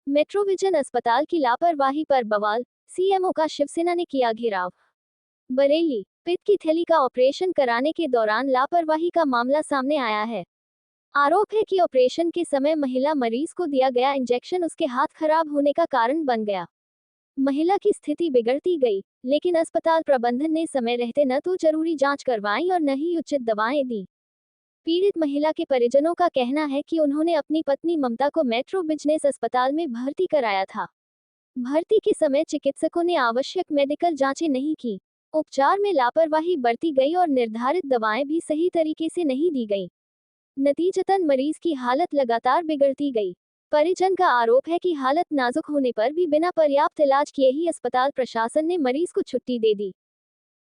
मेट्रोविजन अस्पताल की लापरवाही पर बवाल, सीएमओ का शिवसेना ने किया घेराव। बरेली, पित्त की थैली का ऑपरेशन कराने के दौरान लापरवाही का मामला सामने आया है। आरोप है कि ऑपरेशन के समय महिला मरीज को दिया गया इंजेक्शन उसके हाथ खराब होने का कारण बन गया। महिला की स्थिति बिगड़ती गई, लेकिन अस्पताल प्रबंधन ने समय रहते न तो जरूरी जांच करवाई और न ही उचित दवाएं दी। पीड़ित महिला के परिजनों का कहना है कि उन्होंने अपनी पत्नी ममता को मेट्रो बिजनेस अस्पताल में भर्ती कराया था। भर्ती के समय चिकित्सकों ने आवश्यक मेडिकल जांचें नहीं की। उपचार में लापरवाही बरती गई और निर्धारित दवाएं भी सही तरीके से नहीं दी गई। नतीजतन मरीज की हालत लगातार बिगड़ती गई। परिजन का आरोप है कि हालत नाजुक होने पर भी बिना पर्याप्त इलाज किए ही अस्पताल प्रशासन ने मरीज को छुट्टी दे दी।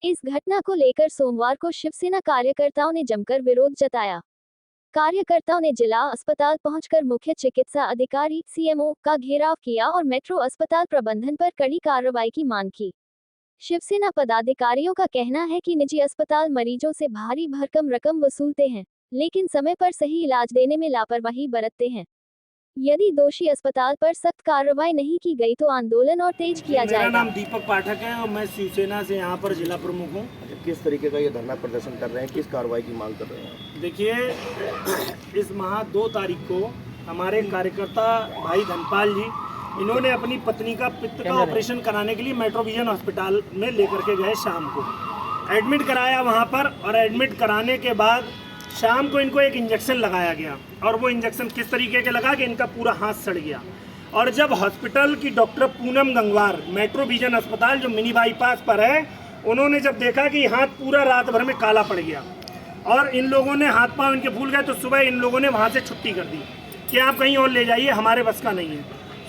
इस घटना को लेकर सोमवार को शिवसेना कार्यकर्ताओं ने जमकर विरोध जताया। कार्यकर्ताओं ने जिला अस्पताल पहुंचकर मुख्य चिकित्सा अधिकारी सीएमओ का घेराव किया और मेट्रो अस्पताल प्रबंधन पर कड़ी कार्रवाई की मांग की। शिवसेना पदाधिकारियों का कहना है कि निजी अस्पताल मरीजों से भारी भरकम रकम वसूलते हैं, लेकिन समय पर सही इलाज देने में लापरवाही बरतते हैं। यदि दोषी अस्पताल पर सख्त कार्रवाई नहीं की गई तो आंदोलन और तेज किया जाएगा। मेरा नाम दीपक पाठक है और मैं शिवसेना से यहाँ पर जिला प्रमुख हूँ। किस तरीके का ये धरना प्रदर्शन कर रहे हैं, किस कार्रवाई की मांग कर रहे हैं? देखिए, इस माह 2 तारीख को हमारे कार्यकर्ता भाई धनपाल जी, इन्होंने अपनी पत्नी का पित्त का ऑपरेशन कराने के लिए मेट्रोविजन अस्पताल में लेकर के गए। शाम को एडमिट कराया वहाँ पर, और एडमिट कराने के बाद शाम को इनको एक इंजेक्शन लगाया गया, और वो इंजेक्शन किस तरीके के लगा कि इनका पूरा हाथ सड़ गया। और जब हॉस्पिटल की डॉक्टर पूनम गंगवार मेट्रोविजन अस्पताल जो मिनी बाईपास पर है, उन्होंने जब देखा कि हाथ पूरा रात भर में काला पड़ गया और इन लोगों ने हाथ पांव इनके फूल गए, तो सुबह इन लोगों ने वहाँ से छुट्टी कर दी कि आप कहीं और ले जाइए, हमारे बस का नहीं है।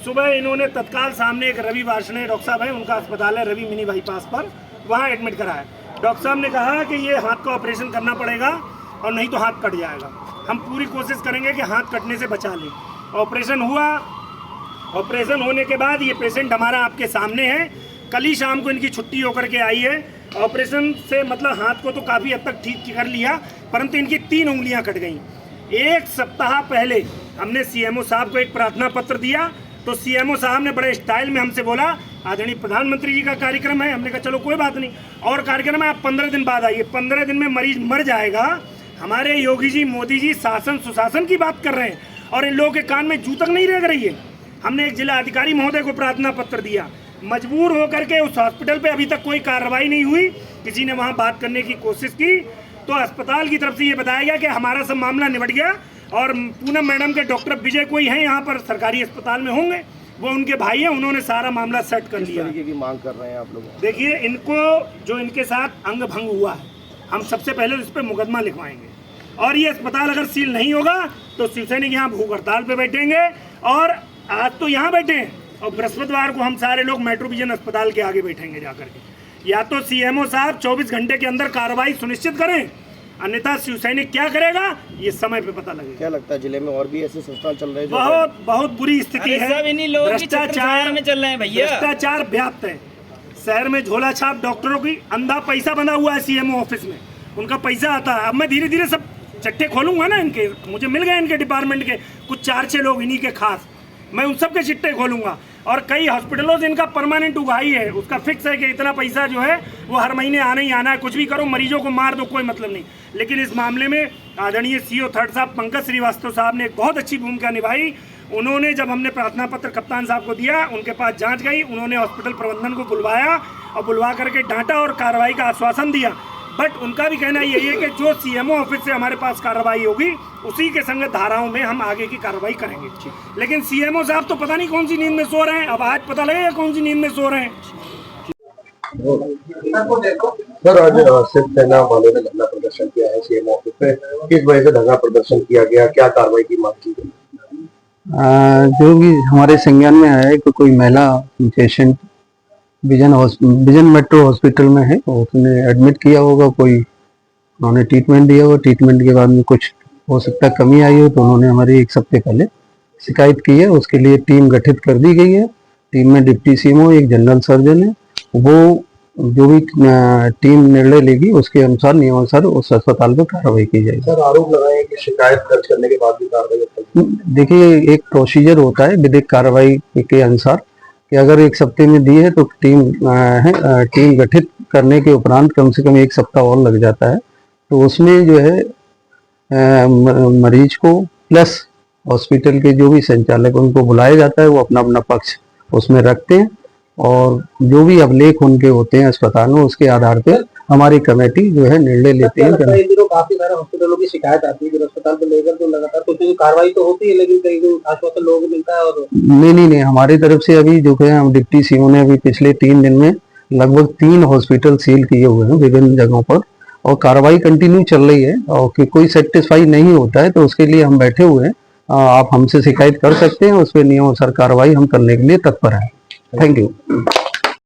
सुबह इन्होंने तत्काल सामने एक रवि वार्ष्णेय डॉक्टर साहब है, उनका अस्पताल है रवि मिनी बाईपास पर, वहाँ एडमिट कराया। डॉक्टर साहब ने कहा कि ये हाथ का ऑपरेशन करना पड़ेगा और नहीं तो हाथ कट जाएगा। हम पूरी कोशिश करेंगे कि हाथ कटने से बचा लें। ऑपरेशन हुआ। ऑपरेशन होने के बाद ये पेशेंट हमारा आपके सामने है। कल ही शाम को इनकी छुट्टी होकर के आई है। ऑपरेशन से मतलब हाथ को तो काफ़ी हद तक ठीक कर लिया, परंतु इनकी 3 उंगलियां कट गईं। 1 सप्ताह पहले हमने सीएमओ साहब को एक प्रार्थना पत्र दिया, तो सीएमओ साहब ने बड़े स्टाइल में हमसे बोला, आदरणीय प्रधानमंत्री जी का कार्यक्रम है। हमने कहा चलो कोई बात नहीं, और कार्यक्रम है, आप 15 दिन बाद आइए। 15 दिन में मरीज मर जाएगा। हमारे योगी जी, मोदी जी शासन सुशासन की बात कर रहे हैं और इन लोगों के कान में जू तक नहीं रह रही है। हमने एक जिला अधिकारी महोदय को प्रार्थना पत्र दिया। मजबूर होकर के उस हॉस्पिटल पे अभी तक कोई कार्रवाई नहीं हुई। किसी ने वहाँ बात करने की कोशिश की तो अस्पताल की तरफ से ये बताया गया कि हमारा सब मामला निपट गया, और पूनम मैडम के डॉक्टर विजय कोई हैं यहाँ पर सरकारी अस्पताल में होंगे, वो उनके भाई हैं, उन्होंने सारा मामला सेट कर लिया। किस तरीके की मांग कर रहे हैं आप लोग? देखिए, इनको जो इनके साथ अंग भंग हुआ है, हम सबसे पहले इस पर मुकदमा लिखवाएंगे, और ये अस्पताल अगर सील नहीं होगा तो शिवसैनिक यहाँ भूख हड़ताल पे बैठेंगे। और आज तो यहाँ बैठे हैं, और बृहस्पतिवार को हम सारे लोग मेट्रोविजन अस्पताल के आगे बैठेंगे जाकर के। या तो सीएमओ साहब 24 घंटे के अंदर कार्रवाई सुनिश्चित करें, अन्यथा शिवसैनिक क्या करेगा ये समय पे पता लगेगा। क्या लगता है जिले में और भी ऐसे संस्थान चल रहे हैं? बहुत बुरी स्थिति है। भ्रष्टाचार में चल रहे हैं भैया, भ्रष्टाचार व्याप्त है शहर में। झोला छाप डॉक्टरों की अंधा पैसा बंधा हुआ है सीएमओ ऑफिस में, उनका पैसा आता है। अब मैं धीरे धीरे सब चट्टे खोलूंगा ना इनके, मुझे मिल गए इनके डिपार्टमेंट के कुछ 4-6 लोग इन्हीं के खास, मैं उन सब के चिट्टे खोलूंगा। और कई हॉस्पिटलों से इनका परमानेंट उगाही है, उसका फिक्स है कि इतना पैसा जो है वो हर महीने आना ही आना है। कुछ भी करो, मरीजों को मार दो, कोई मतलब नहीं। लेकिन इस मामले में आदरणीय सीओ 3rd साहब पंकज श्रीवास्तव साहब ने एक बहुत अच्छी भूमिका निभाई। उन्होंने जब हमने प्रार्थना पत्र कप्तान साहब को दिया, उनके पास जाँच गई, उन्होंने हॉस्पिटल प्रबंधन को बुलवाया और बुलवा करके डांटा और कार्रवाई का आश्वासन दिया। बट उनका भी कहना यही है कि जो सीएमओ ऑफिस से हमारे पास कार्रवाई होगी उसी के संग धाराओं में हम आगे की कार्रवाई करेंगे। लेकिन सीएमओ साहब तो पता नहीं कौन सी नींद में सो रहे हैं। अब आज पता लगेगा कौन सी नींद में सो रहे हैं। सर, आज शिवसेना वालों ने धरना प्रदर्शन किया है सीएमओ ऑफिस पे, किस वजह से धरना प्रदर्शन किया गया, क्या कार्रवाई की मांग की गई? जो भी हमारे संज्ञान में आया है कि कोई महिला पेशेंट विजन मेट्रो हॉस्पिटल में है, उसने एडमिट किया होगा, कोई उन्होंने ट्रीटमेंट दिया होगा। ट्रीटमेंट के बाद में कुछ हो सकता है कमी आई हो, तो उन्होंने हमारी 1 हफ्ते पहले शिकायत की है। उसके लिए टीम गठित कर दी गई है। टीम में डिप्टी सीएमओ, एक जनरल सर्जन है, वो जो भी टीम निर्णय लेगी उसके अनुसार नियमानुसार उस अस्पताल में कार्रवाई की जाएगी। सर आरोप लगाए कि शिकायत दर्ज करने के बाद भी कार्रवाई होती है। देखिए, एक प्रोसीजर होता है विधिक कार्रवाई के अनुसार कि अगर 1 सप्ताह में दी है तो टीम गठित करने के उपरांत कम से कम 1 सप्ताह और लग जाता है। तो उसमें जो है मरीज को प्लस हॉस्पिटल के जो भी संचालक उनको बुलाया जाता है, वो अपना अपना पक्ष उसमें रखते हैं और जो भी अभिलेख उनके होते हैं अस्पताल में उसके आधार पर हमारी कमेटी जो है निर्णय लेती है। इन दिनों काफी सारे हॉस्पिटलों की शिकायत आती है अस्पताल को लेकर, तो लगातार कुछ कार्रवाई तो होती है लेकिन कई आश्वासन लोगों को मिलता है। और नहीं, हमारी तरफ से अभी जो है हम डिप्टी सीओ ने अभी पिछले 3 दिन में लगभग 3 हॉस्पिटल सील किए हुए हैं विभिन्न जगहों पर और कार्रवाई कंटिन्यू चल रही है। और कि कोई सेटिस्फाई नहीं होता है तो उसके लिए हम बैठे हुए हैं। आप हमसे शिकायत कर सकते हैं, उस पर नियमानुसार कार्रवाई हम करने के लिए तत्पर हैं। Thank you.